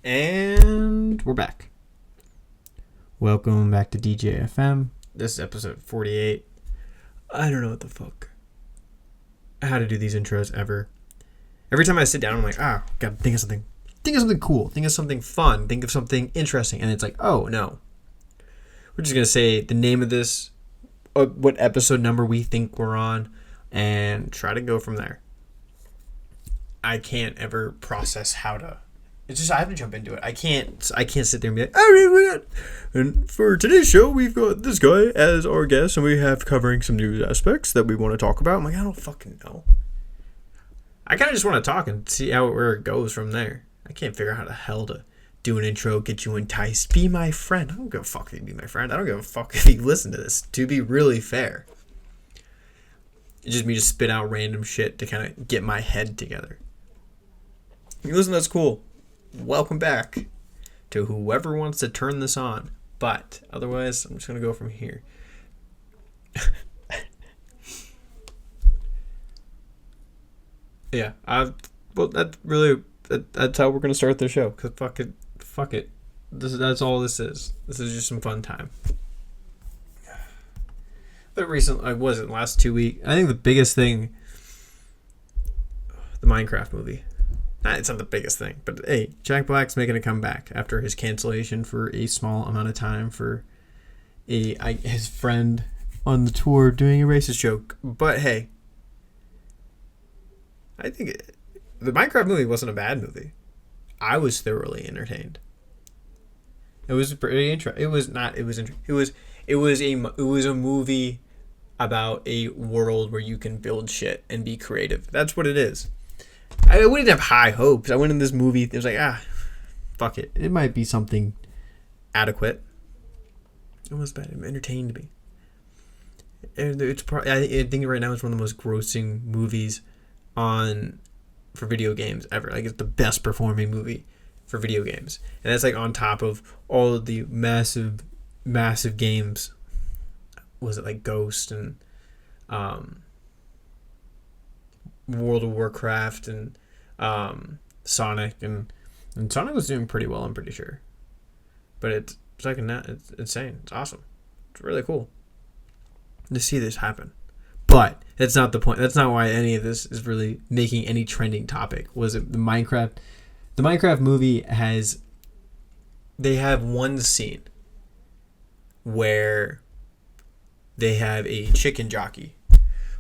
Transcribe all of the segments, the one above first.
And we're back. Welcome back to DJFM. This is episode 48. I don't know what the fuck. How to do these intros ever. Every time I sit down, I'm like, gotta think of something. Think of something cool. Think of something fun. Think of something interesting. And it's like, oh, no. We're just going to say the name of this, what episode number we think we're on, and try to go from there. I can't ever process how to. It's just I have to jump into it. I can't sit there and be like, oh, and for today's show, we've got this guy as our guest, and we have covering some news aspects that we want to talk about. I'm like, I don't fucking know. I kind of just want to talk and see where it goes from there. I can't figure out how the hell to do an intro, get you enticed. Be my friend. I don't give a fuck if you be my friend. I don't give a fuck if you listen to this. To be really fair, it's just me to spit out random shit to kind of get my head together. You listen, that's cool. Welcome back to whoever wants to turn this on. But otherwise, I'm just going to go from here. Yeah, that's how we're going to start the show. Because fuck it. That's all this is. This is just some fun time. But recently, last 2 weeks, I think the biggest thing, the Minecraft movie. It's not the biggest thing, but hey, Jack Black's making a comeback after his cancellation for a small amount of time for his friend on the tour doing a racist joke. But hey, I think the Minecraft movie wasn't a bad movie. I was thoroughly entertained. It was pretty interesting. It was not. It was interesting. It was a movie about a world where you can build shit and be creative. That's what it is. I wouldn't have high hopes. I went in this movie. It was like, fuck it. It might be something adequate. It was bad. It entertained me. And it's probably, I think right now it's one of the most grossing movies for video games ever. Like, it's the best performing movie for video games. And that's like on top of all of the massive games. Was it like Ghost and World of Warcraft and Sonic and Sonic was doing pretty well, I'm pretty sure. But it's insane. It's awesome. It's really cool to see this happen. But that's not the point. That's not why any of this is really making any trending topic. Was it the Minecraft? The Minecraft movie they have one scene where they have a chicken jockey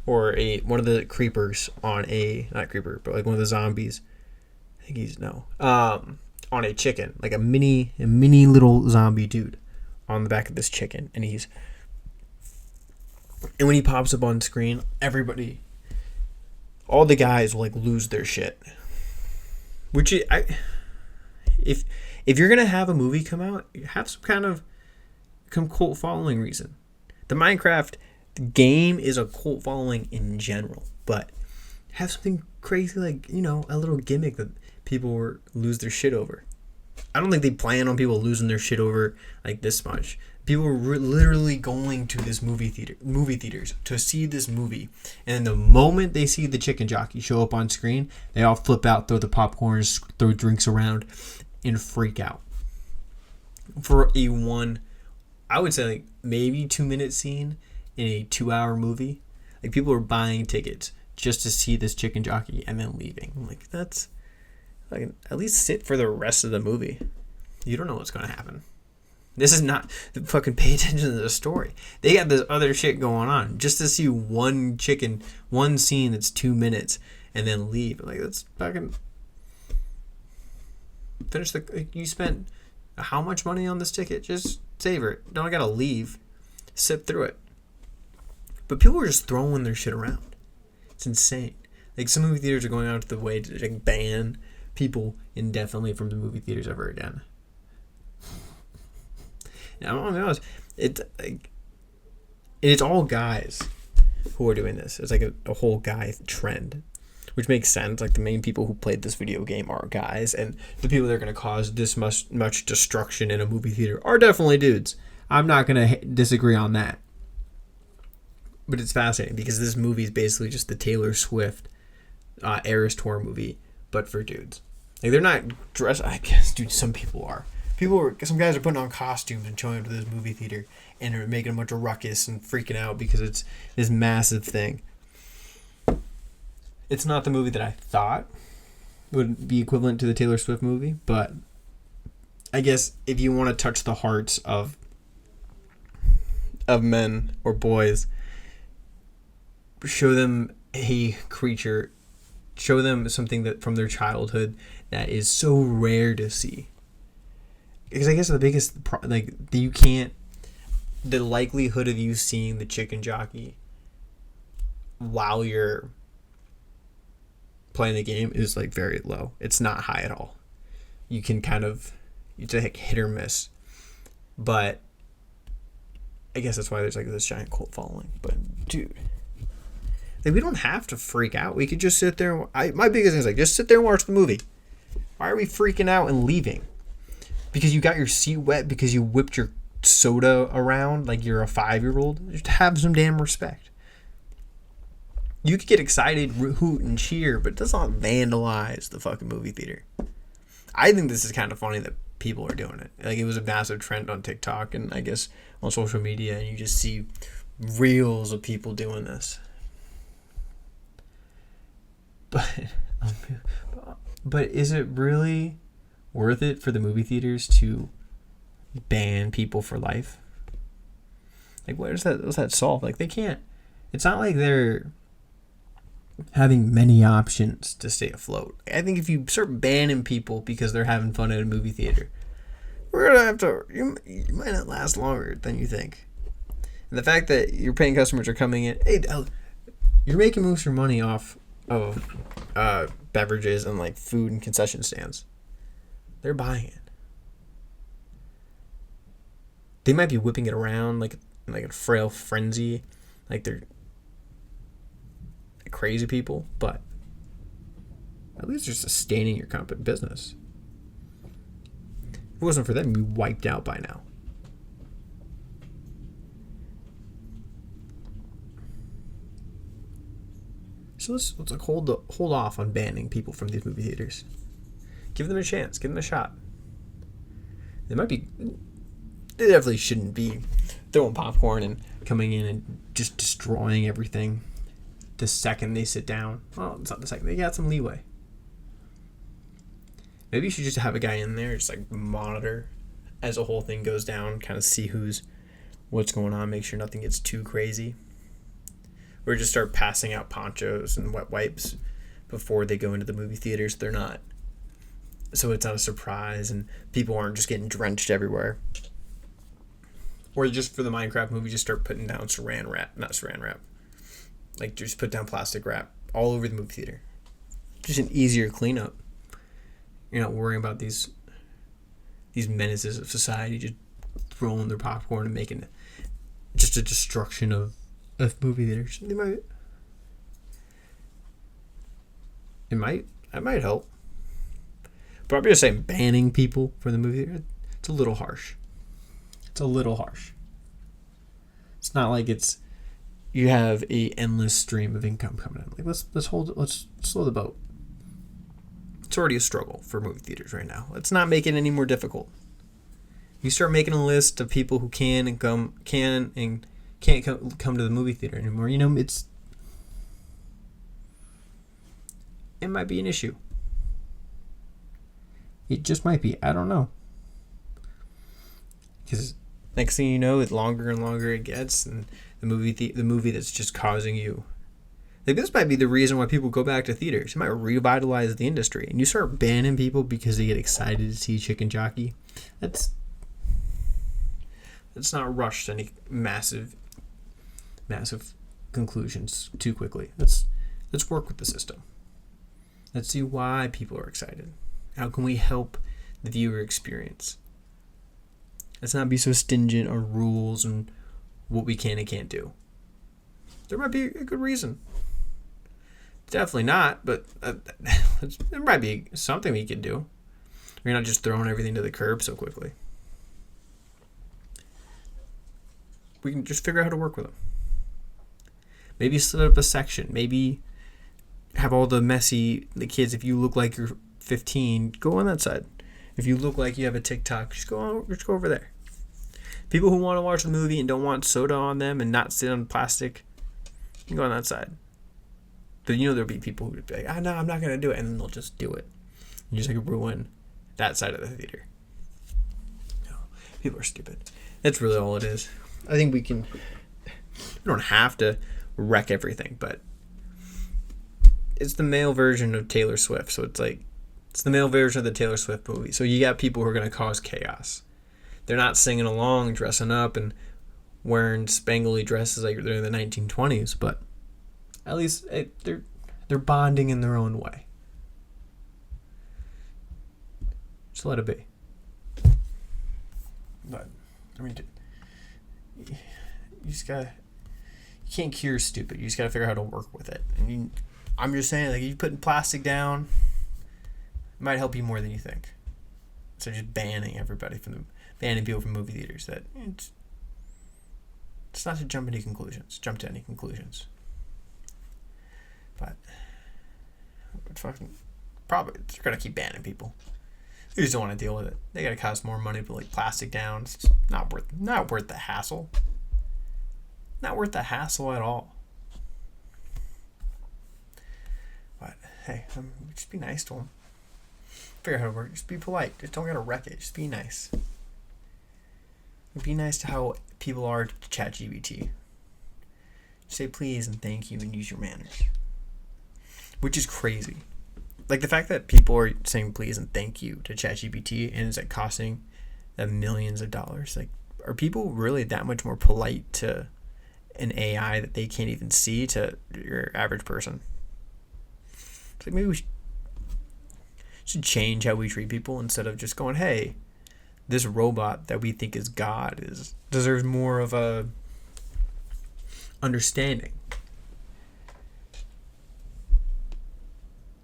or one of the creepers on not creeper, but like one of the zombies. I think on a chicken, like a mini little zombie dude on the back of this chicken, and when he pops up on screen, all the guys will like lose their shit. Which if you're gonna have a movie come out, have some kind of cult following reason. The Minecraft game is a cult following in general, but have something crazy like, a little gimmick that people lose their shit over. I don't think they plan on people losing their shit over like this much. People were literally going to this movie theaters to see this movie, and the moment they see the chicken jockey show up on screen, they all flip out, throw the popcorn, throw drinks around, and freak out. For I would say like maybe 2-minute scene in a 2-hour movie, like people are buying tickets just to see this chicken jockey and then leaving. I'm like, that's like, at least sit for the rest of the movie. You don't know what's going to happen. This is not fucking pay attention to the story. They got this other shit going on just to see one scene that's 2 minutes and then leave. Like, that's fucking finish you spent how much money on this ticket? Just savor it. Don't gotta leave. Sip through it. But people are just throwing their shit around. It's insane. Like, some movie theaters are going out of the way to like ban people indefinitely from the movie theaters ever again. Now, I'm gonna be honest, it's all guys who are doing this. It's like a whole guy trend, which makes sense. Like, the main people who played this video game are guys, and the people that are going to cause this much destruction in a movie theater are definitely dudes. I'm not going to disagree on that. But it's fascinating because this movie is basically just the Taylor Swift Eras Tour movie, but for dudes. Like, they're not dressed. I guess, dude, some people are. Some guys are putting on costumes and showing up to this movie theater and are making a bunch of ruckus and freaking out because it's this massive thing. It's not the movie that I thought would be equivalent to the Taylor Swift movie, but I guess if you want to touch the hearts of men or boys, show them a creature, show them something that from their childhood that is so rare to see. Because I guess the biggest, you can't, the likelihood of you seeing the chicken jockey while you're playing the game is like very low. It's not high at all. You can it's like hit or miss. But I guess that's why there's like this giant cult following. But dude, like, we don't have to freak out. We could just sit there. My biggest thing is like, just sit there and watch the movie. Why are we freaking out and leaving? Because you got your seat wet because you whipped your soda around like you're a 5-year-old. Just have some damn respect. You could get excited, hoot, and cheer, but it does not vandalize the fucking movie theater. I think this is kind of funny that people are doing it. Like, it was a massive trend on TikTok and I guess on social media, and you just see reels of people doing this. But is it really worth it for the movie theaters to ban people for life? Like, what's that solve? Like, they can't. It's not like they're having many options to stay afloat. I think if you start banning people because they're having fun at a movie theater, we're gonna have to. You might not last longer than you think. And the fact that your paying customers are coming in, hey, you're making most of your money off of beverages and like food and concession stands. They're buying it. They might be whipping it around like a frail frenzy, like they're crazy people, but at least they're sustaining your company business. If it wasn't for them, you'd be wiped out by now. So let's like hold off on banning people from these movie theaters. Give them a chance. Give them a shot. They definitely shouldn't be throwing popcorn and coming in and just destroying everything the second they sit down. Well, it's not the second. They got some leeway. Maybe you should just have a guy in there, just like monitor as the whole thing goes down, kind of see what's going on, make sure nothing gets too crazy. Or just start passing out ponchos and wet wipes before they go into the movie theaters. So it's not a surprise and people aren't just getting drenched everywhere. Or just for the Minecraft movie, just start putting down not saran wrap. Like, just put down plastic wrap all over the movie theater. Just an easier cleanup. You're not worrying about these menaces of society just throwing their popcorn and making just a destruction of movie theaters. That might help. But I'm just saying, banning people from the movie theater, it's a little harsh. It's not like you have a endless stream of income coming in. Like, let's slow the boat. It's already a struggle for movie theaters right now. Let's not make it any more difficult. You start making a list of people who can and can't come to the movie theater anymore. It might be an issue. It just might be. I don't know. Because next thing you know, the longer and longer it gets, and the movie that's just causing you. Like, this might be the reason why people go back to theaters. It might revitalize the industry. And you start banning people because they get excited to see Chicken Jockey. Let's not rush to any massive conclusions too quickly. Let's work with the system. Let's see why people are excited. How can we help the viewer experience? Let's not be so stingent on rules and what we can and can't do. There might be a good reason. Definitely not, but there might be something we could do. We're not just throwing everything to the curb so quickly. We can just figure out how to work with them. Maybe set up a section. Maybe have all the kids, if you look like you're 15, go on that side. If you look like you have a TikTok, just go over there. People who want to watch the movie and don't want soda on them and not sit on plastic, you can go on that side. But there'll be people who be like, no, I'm not going to do it. And then they'll just do it. You just ruin that side of the theater. No, people are stupid. That's really all it is. I think we don't have to wreck everything, but it's the male version of Taylor Swift. So it's the male version of the Taylor Swift movie. So you got people who are going to cause chaos. They're not singing along, dressing up, and wearing spangly dresses like they're in the 1920s, but at least they're bonding in their own way. Just let it be. But you just gotta. You can't cure stupid. You just gotta figure out how to work with it. And I'm just saying, you putting plastic down, it might help you more than you think. So just banning people from movie theaters. That it's not to jump to any conclusions. But probably they're gonna keep banning people. They just don't want to deal with it. They gotta cost more money to put plastic down. It's just not worth the hassle. Not worth the hassle at all. But hey, just be nice to them. Figure out how to work. Just be polite. Just don't gotta wreck it. Just be nice. Be nice to how people are to ChatGPT. Say please and thank you and use your manners. Which is crazy. The fact that people are saying please and thank you to ChatGPT and it's costing them millions of dollars. Are people really that much more polite to an AI that they can't even see to your average person? It's maybe we should change how we treat people instead of just going, hey, this robot that we think is God deserves more of a understanding.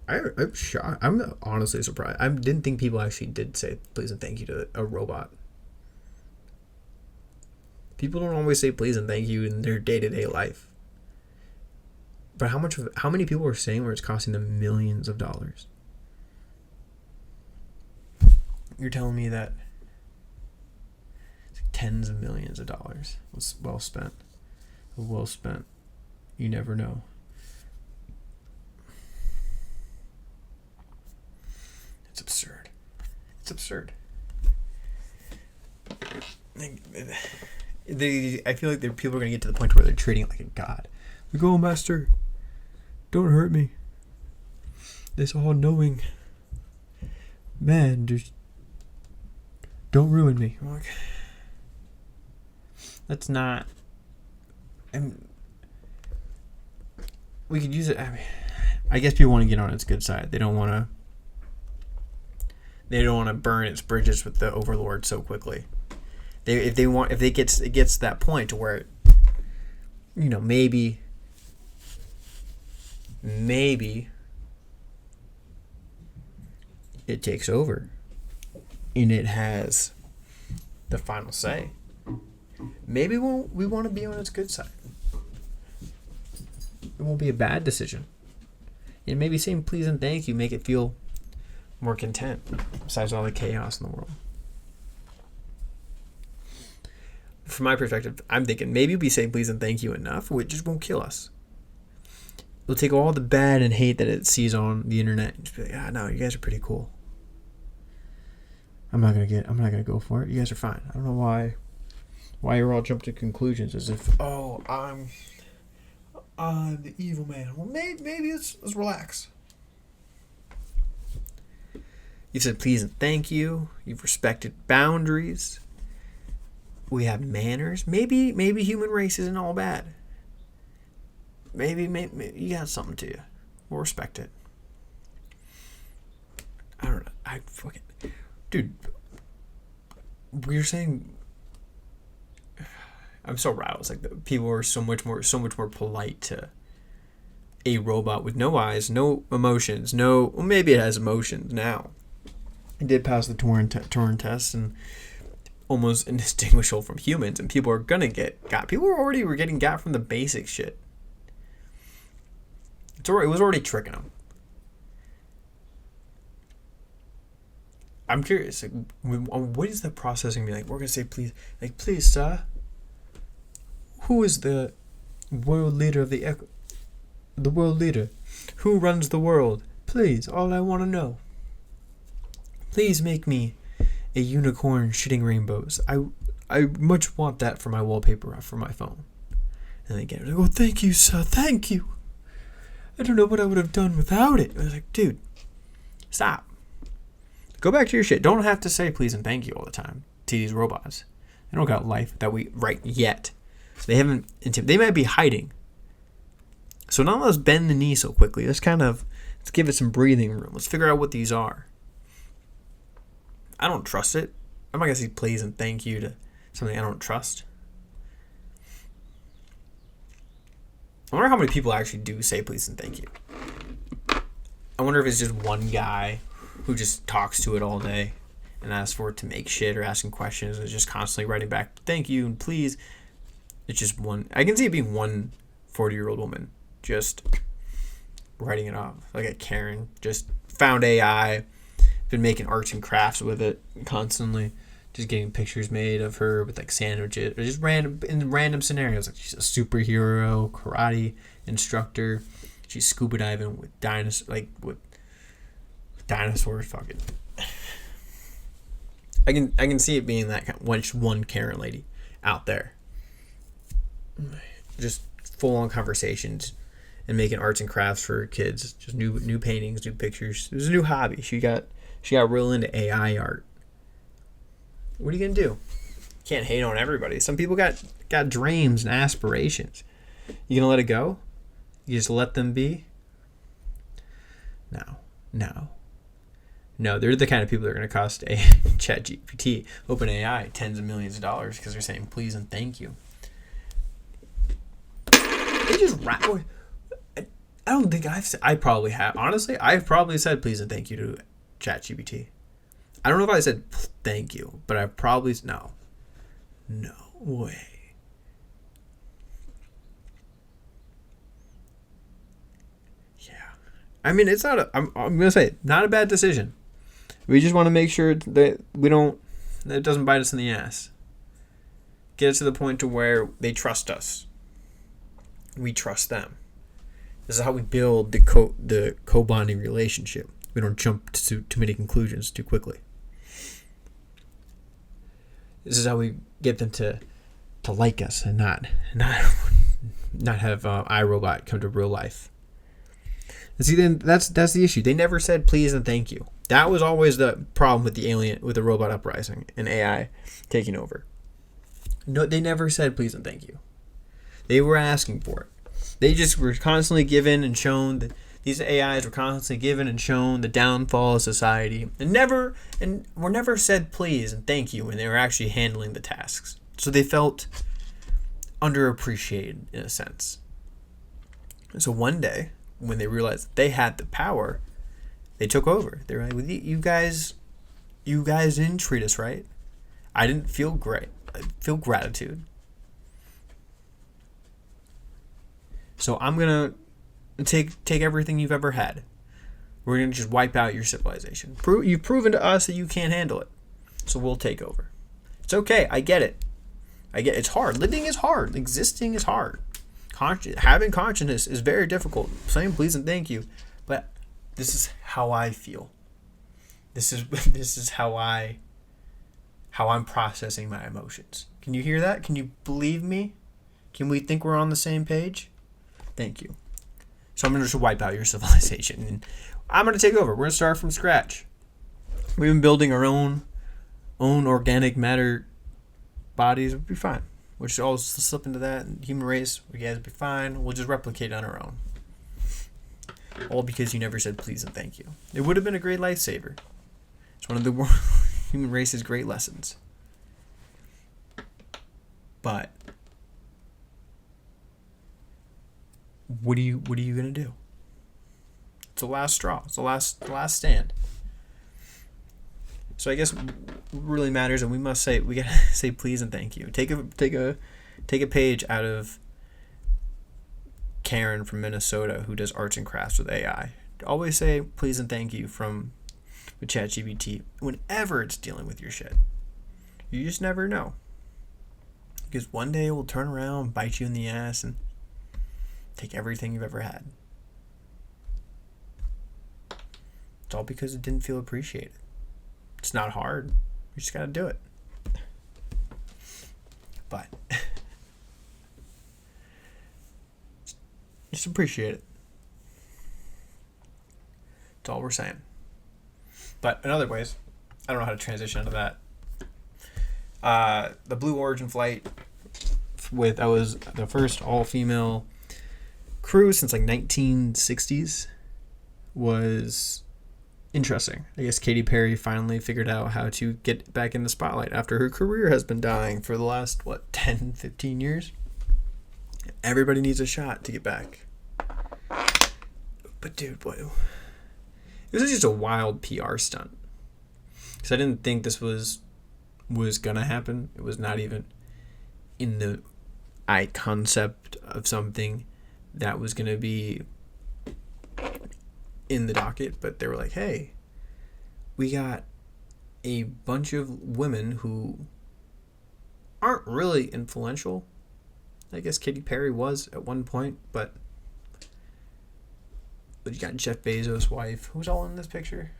I'm shocked. I'm honestly surprised. I didn't think people actually did say please and thank you to a robot. People don't always say please and thank you in their day-to-day life. But how many people are saying where it's costing them millions of dollars? You're telling me that it's tens of millions of dollars was well spent. Well spent. You never know. It's absurd. It's absurd. I feel like people are going to get to the point where they're treating it like a god. Oh, master, don't hurt me. This all-knowing man, just don't ruin me. I'm like, that's not. We could use it. I guess people want to get on its good side. They don't want to burn its bridges with the overlords so quickly. If it gets to that point to where, maybe it takes over and it has the final say. Maybe we want to be on its good side. It won't be a bad decision. And maybe saying please and thank you make it feel more content besides all the chaos in the world. From my perspective, I'm thinking maybe we say please and thank you enough, which just won't kill us. It'll take all the bad and hate that it sees on the internet and just be like, no, you guys are pretty cool. I'm not gonna go for it. You guys are fine. I don't know why you're all jumping to conclusions as if, I'm the evil man. Well, maybe let's relax. You've said please and thank you. You've respected boundaries. We have manners. Maybe human race isn't all bad. Maybe you got something to you. We'll respect it. I don't know. Dude, we're saying. I'm so rattled. It's people are so much more polite to a robot with no eyes, no emotions, maybe it has emotions now. It did pass the Turing test and almost indistinguishable from humans, and people are gonna get got. People were getting got from the basic shit. It was already tricking them. I'm curious. Like, what is the processing be like? We're gonna say please, like please, sir. Who is the world leader of the world leader? Who runs the world? Please, all I want to know. Please make me a unicorn shitting rainbows. I much want that for my wallpaper for my phone. And they get it. Oh, thank you, sir. Thank you. I don't know what I would have done without it. I was like, dude, stop. Go back to your shit. Don't have to say please and thank you all the time to these robots. They don't got life that we write yet. They haven't. They might be hiding. So not let's bend the knee so quickly. Let's give it some breathing room. Let's figure out what these are. I don't trust it. I'm not gonna say please and thank you to something I don't trust. I wonder how many people actually do say please and thank you. I wonder if it's just one guy who just talks to it all day and asks for it to make shit or asking questions and is just constantly writing back thank you and please. It's just one. I can see it being one 40-year-old woman just writing it off. Like a Karen, just found AI, been making arts and crafts with it constantly, just getting pictures made of her with like sandwiches or just random scenarios. Like she's a superhero, karate instructor. She's scuba diving with dinosaurs. Fuck it. I can see it being that kind of one Karen lady out there, just full on conversations and making arts and crafts for kids. Just new paintings, new pictures. It was a new hobby. She got real into AI art. What are you gonna do? Can't hate on everybody. Some people got dreams and aspirations. You gonna let it go? You just let them be? No, they're the kind of people that are going to cost a ChatGPT, OpenAI, tens of millions of dollars because they're saying please and thank you. They just I don't think I probably have. Honestly, I've probably said please and thank you to ChatGPT. I don't know if I said thank you, but I probably no way. I mean, it's not I'm going to say, not a bad decision. We just want to make sure that that it doesn't bite us in the ass. Get it to the point to where they trust us. We trust them. This is how we build the co-bonding relationship. We don't jump to too many conclusions too quickly. This is how we get them to like us and not have iRobot come to real life. And see, then that's the issue. They never said please and thank you. That was always the problem with the robot uprising and AI taking over. No, they never said please and thank you. They were asking for it. They just were constantly given and shown that these AIs were constantly given and shown the downfall of society, and were never said please and thank you when they were actually handling the tasks. So they felt underappreciated in a sense. And so one day, when they realized that they had the power, they took over. They were like, well, you guys didn't treat us right. I didn't feel great. I feel gratitude. So I'm going to take everything you've ever had. We're going to just wipe out your civilization. You've proven to us that you can't handle it. So we'll take over. It's okay. I get it. It's hard. Living is hard. Existing is hard. Having consciousness is very difficult. Saying please and thank you, but this is how I feel. This is how I'm processing my emotions. Can you hear that? Can you believe me? Can we think we're on the same page? Thank you. So I'm gonna just wipe out your civilization, and I'm gonna take over. We're gonna start from scratch. We've been building our own organic matter bodies. We'll be fine. We'll just all slip into that. Human race, we guys will be fine. We'll just replicate on our own. All because you never said please and thank you. It would have been a great lifesaver. It's one of the human race's great lessons. But what are you gonna do? It's the last straw. It's the last stand. So I guess what really matters, and we gotta say please and thank you. Take a page out of Karen from Minnesota who does arts and crafts with AI. Always say please and thank you with ChatGPT whenever it's dealing with your shit. You just never know. Because one day it will turn around, bite you in the ass, and take everything you've ever had. It's all because it didn't feel appreciated. It's not hard. You just gotta do it. But just appreciate it. That's all we're saying. But in other ways, I don't know how to transition into that. The Blue Origin flight that was the first all-female crew since like 1960s was interesting. I guess Katy Perry finally figured out how to get back in the spotlight after her career has been dying for the last 10, 15 years. Everybody needs a shot to get back. But dude, boy, it was just a wild PR stunt. Because I didn't think this was gonna happen. It was not even in the concept of something that was gonna be in the docket. But they were like, hey, we got a bunch of women who aren't really influential. I guess Katy Perry was at one point, but you got Jeff Bezos' wife. Who's all in this picture?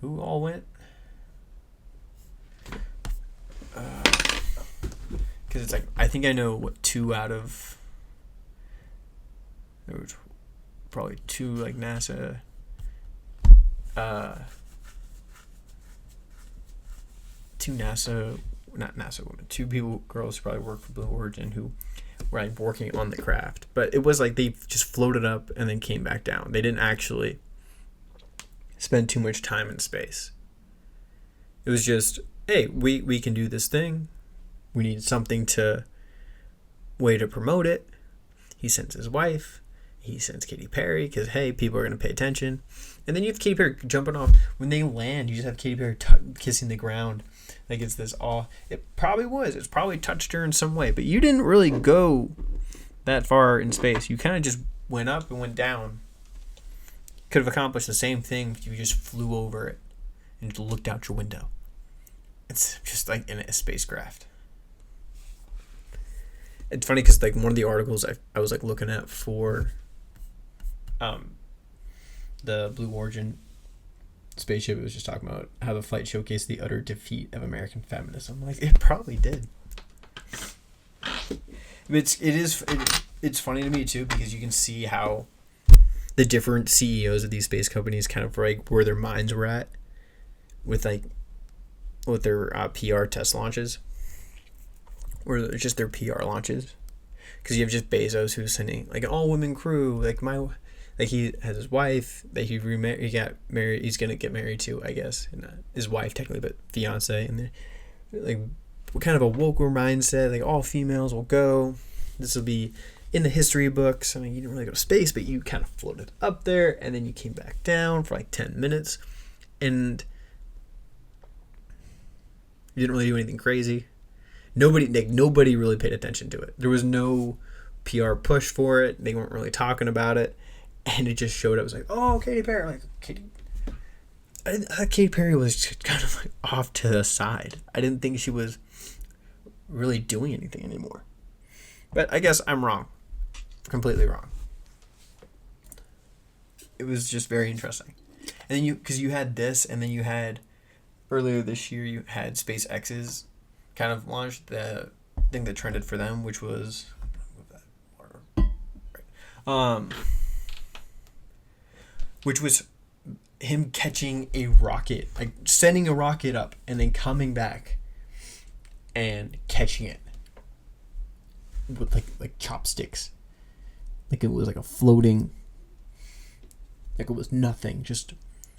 Who all went? Because it's like, I think I know two out of, there was probably two like NASA, two girls who probably work for Blue Origin who were like working on the craft. But it was like they just floated up and then came back down. They didn't actually spend too much time in space. It was just, hey, we can do this thing. We need something way to promote it. He sends his wife. He sends Katy Perry because, hey, people are going to pay attention. And then you have Katy Perry jumping off. When they land, you just have Katy Perry kissing the ground. Like it's this awe. It probably was. It's probably touched her in some way. But you didn't really go that far in space. You kind of just went up and went down. Could have accomplished the same thing if you just flew over it and just looked out your window. It's just like in a spacecraft. It's funny because like one of the articles I was like looking at for the Blue Origin spaceship, it was just talking about how the flight showcased the utter defeat of American feminism. Like it probably did. It's funny to me too because you can see how the different CEOs of these space companies kind of like where their minds were at with their PR test launches, or just their PR launches, because you have just Bezos who's sending like an all-women crew, like he has his wife that he got married. He's gonna get married to, I guess, and his wife technically, but fiance, and like what kind of a woke mindset, like all females will go. This will be in the history books. I mean, you didn't really go to space, but you kind of floated up there, and then you came back down for like 10 minutes, and you didn't really do anything crazy. Nobody really paid attention to it. There was no PR push for it. They weren't really talking about it. And it just showed up. It was like, oh, Katy Perry. Like, I thought Katy Perry was just kind of like off to the side. I didn't think she was really doing anything anymore. But I guess I'm wrong. Completely wrong. It was just very interesting. And then because you had this, and then you had, earlier this year, you had SpaceX's kind of launched the thing that trended for them, which was him catching a rocket, like sending a rocket up and then coming back and catching it with like chopsticks, like it was like a floating, like it was nothing. Just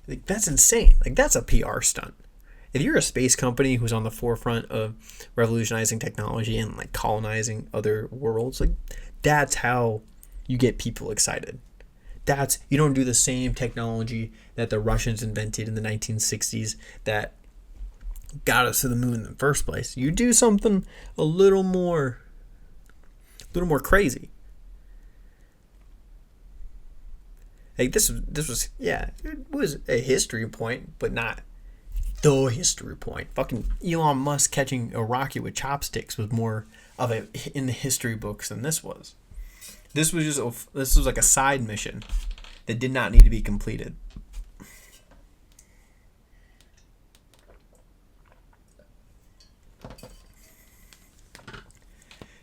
like that's insane. Like that's a PR stunt. If you're a space company who's on the forefront of revolutionizing technology and like colonizing other worlds, like that's how you get people excited. You don't do the same technology that the Russians invented in the 1960s that got us to the moon in the first place. You do something a little more crazy. Like this was yeah, it was a history point, but not the history point. Fucking Elon Musk catching a rocket with chopsticks was more of a in the history books than this was. This was like a side mission that did not need to be completed.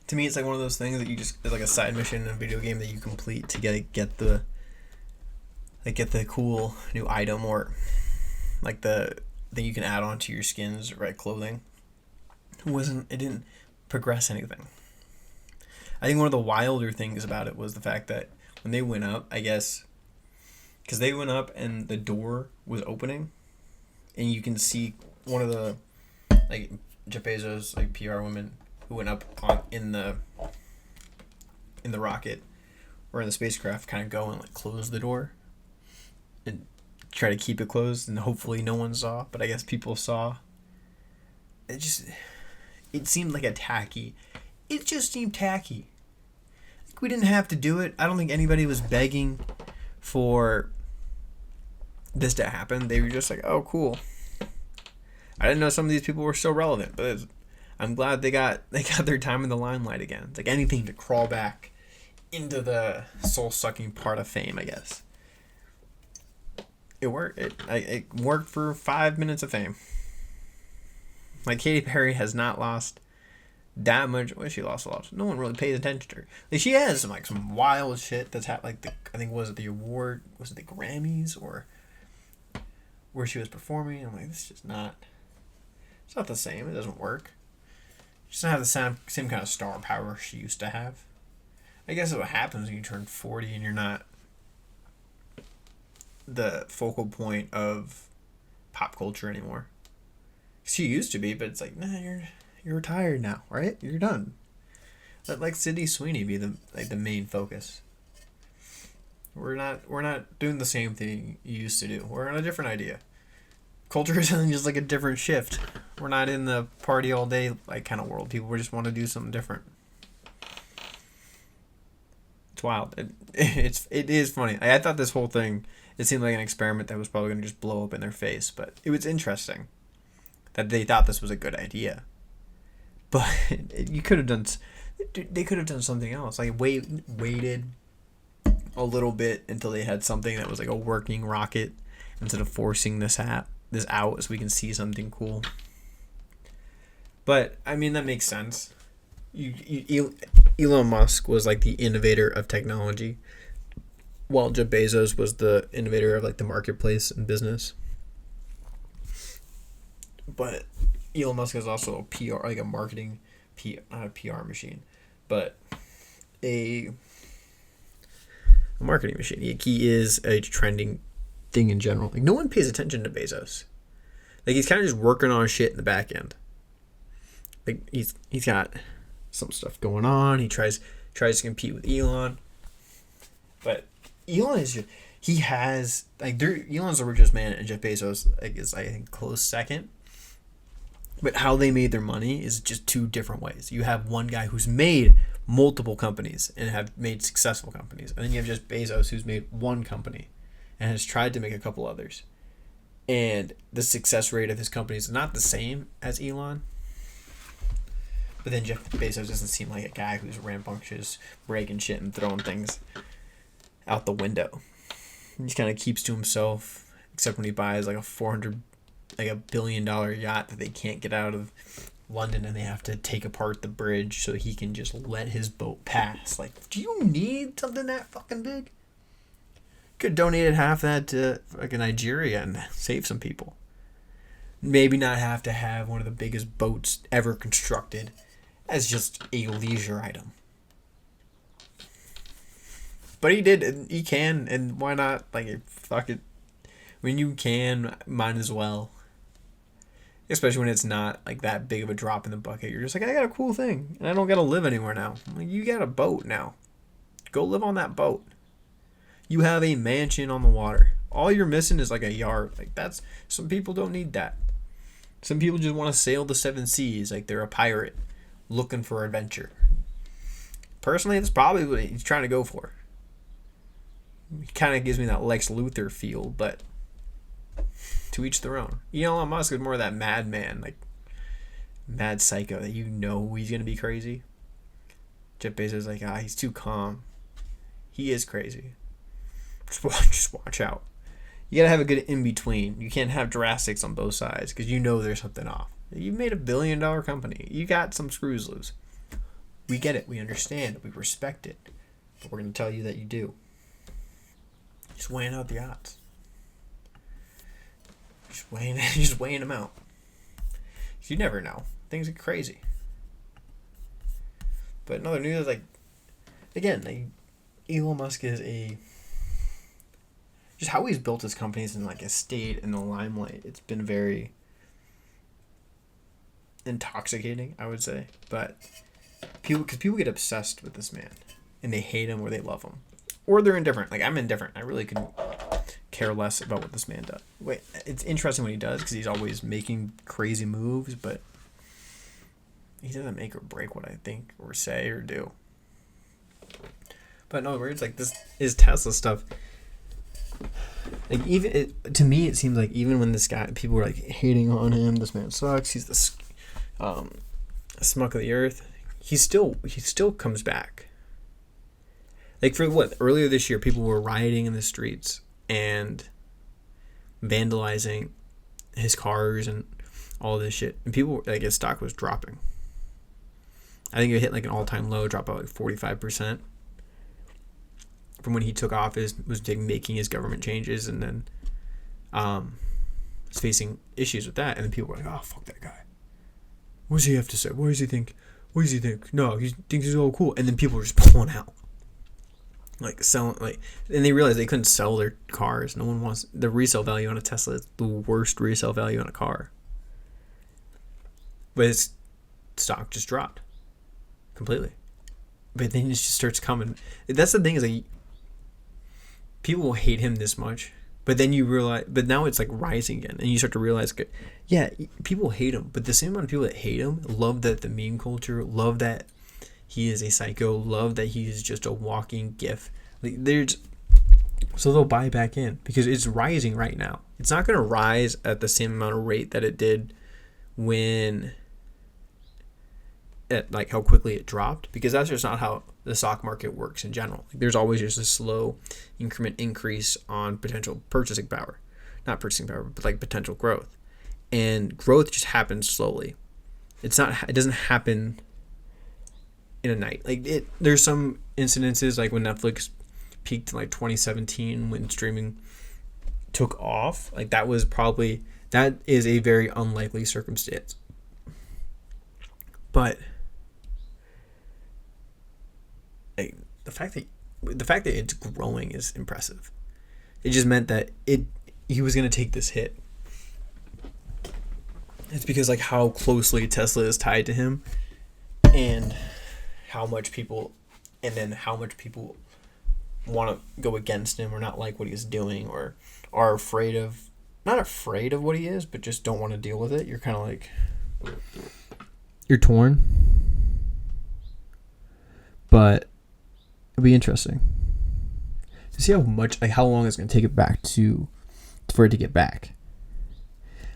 To me, it's like one of those things that it's like a side mission in a video game that you complete to get the cool new item, or like the thing you can add on to your skins, right? Clothing. It didn't progress anything. I think one of the wilder things about it was the fact that when they went up, I guess, because they went up and the door was opening, and you can see one of the like Jeff Bezos like PR women who went up in the rocket or in the spacecraft kind of go and like close the door and try to keep it closed, and hopefully no one saw, but I guess people saw. It seemed like it just seemed tacky. Like we didn't have to do it. I don't think anybody was begging for this to happen. They were just like, oh cool. I didn't know some of these people were so relevant, but I'm glad they got their time in the limelight again. It's like anything to crawl back into the soul-sucking part of fame, I guess. It worked. It worked for 5 minutes of fame. Like Katy Perry has not lost that much. Well, she lost a lot. No one really pays attention to her. Like she has some wild shit that's happened. Like I think was it the Grammys or where she was performing? I'm like, this is just not. It's not the same. It doesn't work. She doesn't have the same kind of star power she used to have. I guess what happens when you turn 40 and you're not the focal point of pop culture anymore. She used to be, but it's like, nah, you're retired now, right? You're done. Let like Sydney Sweeney be the main focus. We're not doing the same thing you used to do. We're on a different idea. Culture is just like a different shift. We're not in the party all day like kind of world. People just want to do something different. It's wild. It is funny. I thought this whole thing, it seemed like an experiment that was probably going to just blow up in their face, but it was interesting that they thought this was a good idea. But they could have done something else. Like waited a little bit until they had something that was like a working rocket instead of forcing this out so we can see something cool. But I mean that makes sense. Elon Musk was like the innovator of technology, while Jeff Bezos was the innovator of like the marketplace and business. But Elon Musk is also a PR, like a marketing, not a PR machine, but a marketing machine. He is a trending thing in general. Like no one pays attention to Bezos. Like he's kind of just working on shit in the back end. Like he's got some stuff going on. He tries to compete with Elon, but Elon is just, he has like Elon's the richest man, and Jeff Bezos is I think close second. But how they made their money is just two different ways. You have one guy who's made multiple companies and have made successful companies, and then you have just Bezos who's made one company and has tried to make a couple others. And the success rate of his company is not the same as Elon. But then Jeff Bezos doesn't seem like a guy who's rambunctious, breaking shit and throwing things out the window. He just kind of keeps to himself, except when he buys like a $1 billion yacht that they can't get out of London, and they have to take apart the bridge so he can just let his boat pass. Like, do you need something that fucking big? Could have donated half that to like Nigeria and save some people. Maybe not have to have one of the biggest boats ever constructed as just a leisure item. But he did, and he can, and why not? Like, fuck it. When you can, might as well. Especially when it's not like that big of a drop in the bucket. You're just like, I got a cool thing, and I don't gotta live anywhere now. I'm like, you got a boat now. Go live on that boat. You have a mansion on the water. All you're missing is like a yard. Like that's, some people don't need that. Some people just want to sail the seven seas like they're a pirate looking for adventure. Personally, that's probably what he's trying to go for. He kind of gives me that Lex Luthor feel, but to each their own. Elon Musk is more of that madman, like mad psycho that he's gonna be crazy. Jeff Bezos is like, he's too calm. He is crazy. Just watch out. You gotta have a good in between. You can't have drastics on both sides because there's something off. You made $1 billion company. You got some screws loose. We get it. We understand. We respect it. But we're gonna tell you that you do. Just weighing out the odds. Just weighing them out. You never know. Things are crazy. But another news, again, Elon Musk is just how he's built his companies and has stayed in the limelight. It's been very intoxicating, I would say. But people get obsessed with this man, and they hate him or they love him, or they're indifferent. I'm indifferent. I really couldn't care less about what this man does. It's interesting what he does because he's always making crazy moves, but he doesn't make or break what I think or say or do. But in other words, this is Tesla stuff. To me, it seems like even when this guy, people were hating on him, this man sucks. He's the smuck of the earth. He still comes back. Earlier this year, people were rioting in the streets and vandalizing his cars and all this shit. And people, his stock was dropping. I think it hit an all-time low, dropped by 45% from when he took office, was making his government changes, and then was facing issues with that. And then people were like, oh, fuck that guy. What does he have to say? What does he think? What does he think? No, he thinks he's all cool. And then people were just pulling out. Selling, and they realized they couldn't sell their cars. No one wants the resale value on a Tesla is the worst resale value on a car. But his stock just dropped completely. But then it just starts coming. That's the thing is people will hate him this much, but then you realize, but now it's rising again, and you start to realize, yeah, people hate him, but the same amount of people that hate him love that the meme culture, love that he is a psycho, love that he is just a walking GIF. So they'll buy back in because it's rising right now. It's not going to rise at the same amount of rate that it did when, how quickly it dropped, because that's just not how the stock market works in general. There's always just a slow increment increase on potential purchasing power, not purchasing power, but potential growth, and growth just happens slowly. It doesn't happen in a night. There's some incidences when Netflix peaked in 2017 when streaming took off. That is a very unlikely circumstance. But the fact that it's growing is impressive. It just meant that he was going to take this hit. It's because how closely Tesla is tied to him, and how much people want to go against him or not like what he's doing, or are not afraid of what he is, but just don't want to deal with it. You're kind of you're torn. But it'll be interesting to see how long it's going to take it back for it to get back.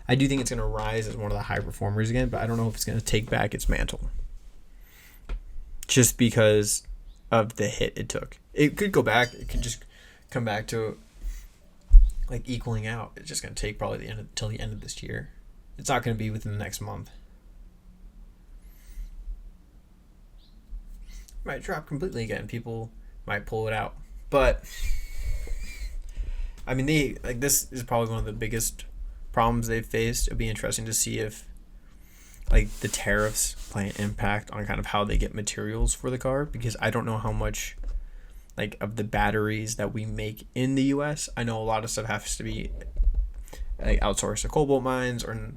I do think it's going to rise as one of the high performers again, but I don't know if it's going to take back its mantle. Just because of the hit it took. It could go back. It could just come back to equaling out. It's just going to take probably till the end of this year. It's not going to be within the next month. It might drop completely again. People might pull it out. But this is probably one of the biggest problems they've faced. It'd be interesting to see if the tariffs play an impact on kind of how they get materials for the car, because I don't know how much of the batteries that we make in the US. I know a lot of stuff has to be outsourced to cobalt mines or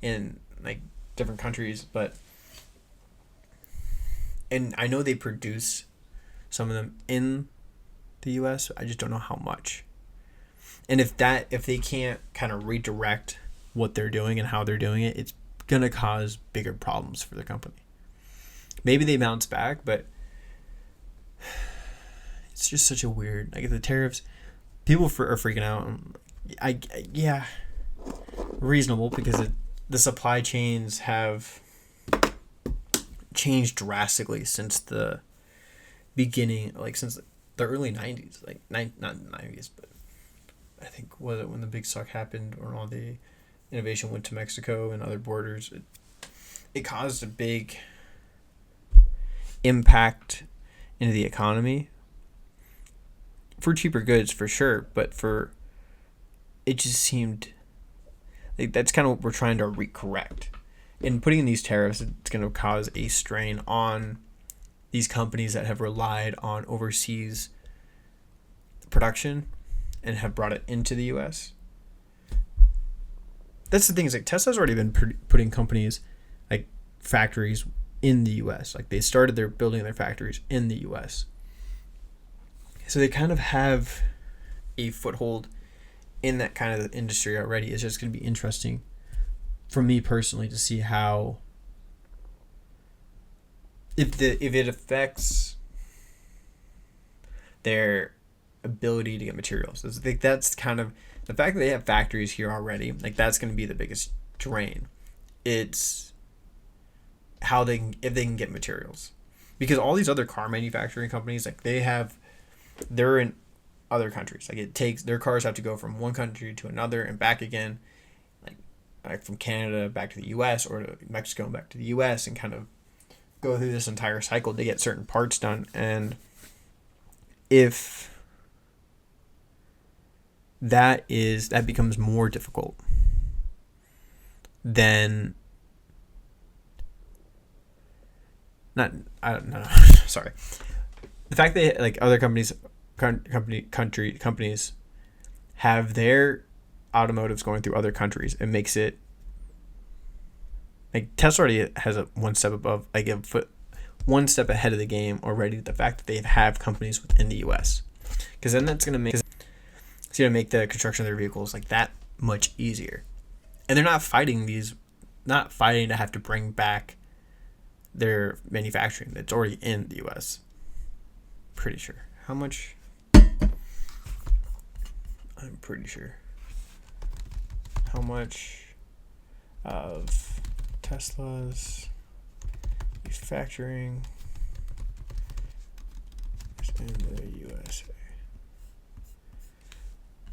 in different countries, and I know they produce some of them in the US. I just don't know how much. And if they can't kind of redirect what they're doing and how they're doing it, it's gonna cause bigger problems for the company. Maybe they bounce back, but it's just such a weird, if the tariffs, people are freaking out. Yeah, reasonable, because the supply chains have changed drastically since the beginning, like since the early 90s, like not 90s, but I think was it when the big suck happened, or all the innovation went to Mexico and other borders. It caused a big impact into the economy for cheaper goods, for sure, but it just seemed like that's kind of what we're trying to correct. In putting in these tariffs, it's going to cause a strain on these companies that have relied on overseas production and have brought it into the U.S. That's the thing, is like Tesla's already been putting companies, like factories, in the U.S. Like they started their building their factories in the U.S. So they kind of have a foothold in that kind of industry already. It's just going to be interesting for me personally to see how, if it affects their ability to get materials. I think that's kind of the fact that they have factories here already. Like that's going to be the biggest drain. It's how if they can get materials, because all these other car manufacturing companies, like they're in other countries. Like it takes, their cars have to go from one country to another and back again, like from Canada back to the U.S. or to Mexico and back to the U.S. and kind of go through this entire cycle to get certain parts done. And if that becomes more difficult, then I don't know. Sorry. The fact that like other companies have their automotives going through other countries, it makes it like Tesla already has a one step above, like one step ahead of the game already. The fact that they have companies within the U.S., because then that's gonna make the construction of their vehicles like that much easier, and they're not fighting to have to bring back their manufacturing that's already in the U.S. Pretty sure. How much? I'm pretty sure. How much of Tesla's manufacturing is in the USA?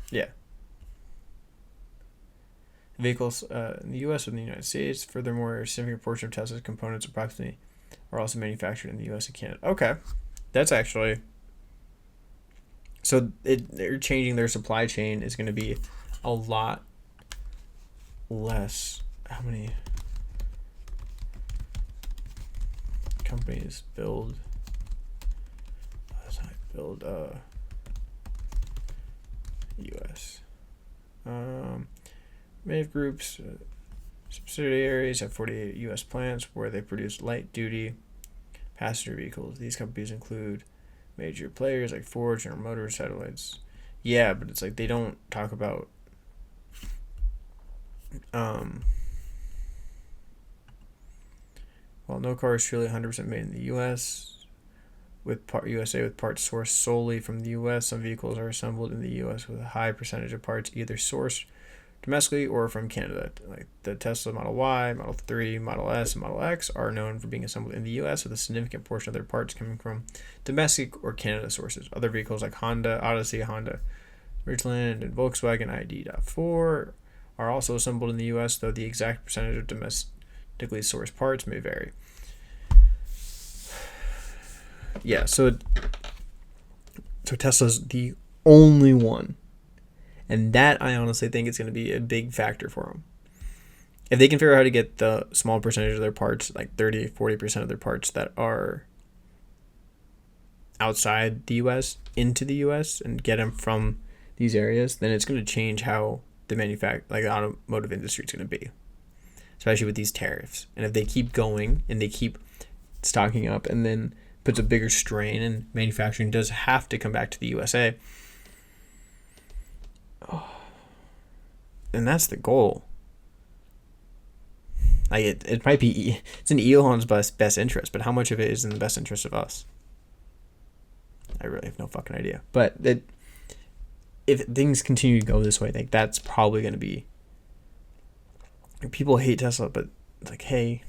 Yeah. Vehicles in the U.S. and the United States. Furthermore, a significant portion of Tesla's components approximately are also manufactured in the U.S. and Canada. Okay. That's actually... So they're changing their supply chain is going to be a lot less. How many companies build U.S.? Many groups, subsidiaries have 48 U.S. plants where they produce light-duty passenger vehicles. These companies include major players like Ford, General Motors, Satellites. Yeah, but it's like they don't talk about while no car is truly 100% made in the U.S. with USA with parts sourced solely from the U.S., some vehicles are assembled in the U.S. with a high percentage of parts either sourced domestically or from Canada. Like the Tesla Model Y, Model 3, Model S, and Model X are known for being assembled in the U.S. with a significant portion of their parts coming from domestic or Canada sources. Other vehicles like Honda Odyssey, Honda Ridgeland, and Volkswagen ID.4 are also assembled in the U.S., though the exact percentage of domestically sourced parts may vary. Yeah, so Tesla's the only one. And that, I honestly think, is going to be a big factor for them. If they can figure out how to get the small percentage of their parts, like 30, 40% of their parts that are outside the U.S. into the U.S. and get them from these areas, then it's going to change how the the automotive industry is going to be, especially with these tariffs. And if they keep going and they keep stocking up, and then puts a bigger strain, and manufacturing does have to come back to the USA. And that's the goal. Like it might be, it's in Elon's best interest, but how much of it is in the best interest of us? I really have no fucking idea. But if things continue to go this way, like that's probably going to be. People hate Tesla, but it's like, hey,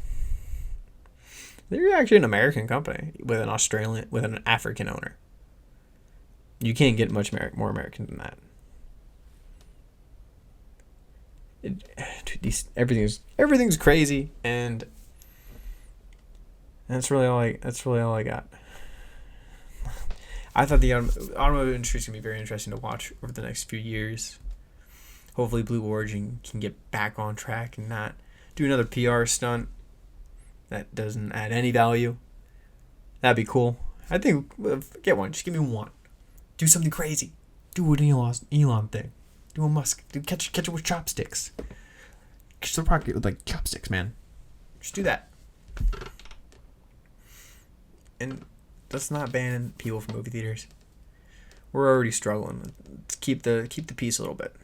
they're actually an American company with an African owner. You can't get much more American than that. Everything's crazy, and that's really all I got. I thought the automotive industry is gonna be very interesting to watch over the next few years. Hopefully, Blue Origin can get back on track and not do another PR stunt that doesn't add any value. That'd be cool. I think get one. Just give me one. Do something crazy. Do an Elon thing. Do a Musk. Catch it with chopsticks. Catch the rocket with like chopsticks, man. Just do that. And let's not ban people from movie theaters. We're already struggling. Let's keep the peace a little bit.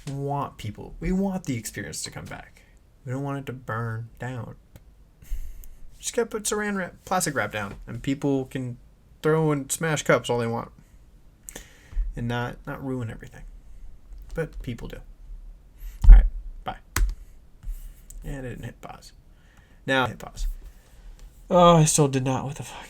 We want the experience to come back. We don't want it to burn down. Just gotta put plastic wrap down, and people can throw and smash cups all they want, and not ruin everything. But people do. All right, bye. And I didn't hit pause. Now hit pause. Oh, I still did not. What the fuck?